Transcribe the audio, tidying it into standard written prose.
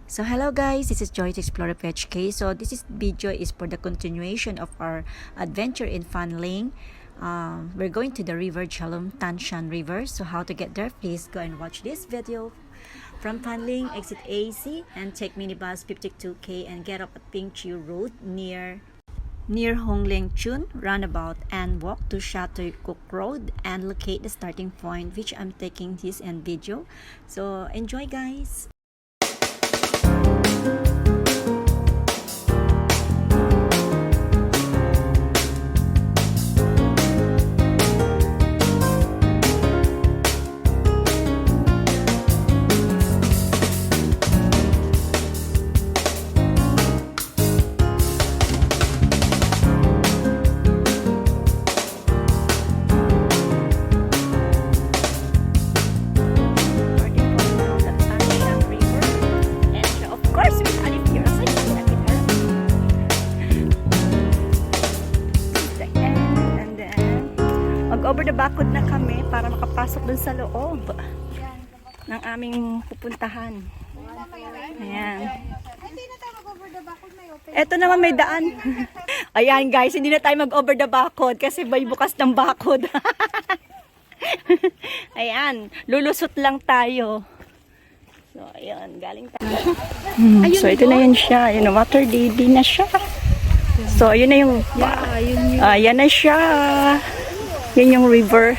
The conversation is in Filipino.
So hello guys, this is JOYCE the Explorer Hk. So this video is for the continuation of our adventure in Fanling. We're going to the river Jhelum Tan Shan River. So how to get there, please go and watch this video. From Fanling, exit AC and take minibus 52K and get up at Ping Chiu Road near Hung Leng Tsuen roundabout and walk to SHA TAU KOK ROAD and locate the starting point, which I'm taking this and video. So enjoy guys. Over the bakod na kami para makapasok dun sa loob ng aming pupuntahan. Ayan. Eto naman may daan. Ayan guys, hindi na tayo mag-over the bakod kasi may bukas ng bakod. Ayan, lulusot lang tayo. So, ayan, galing tayo. So, ito na yun siya. Ayan, water lily na siya. So, yun na yung... Ayan na siya. Yan yung river.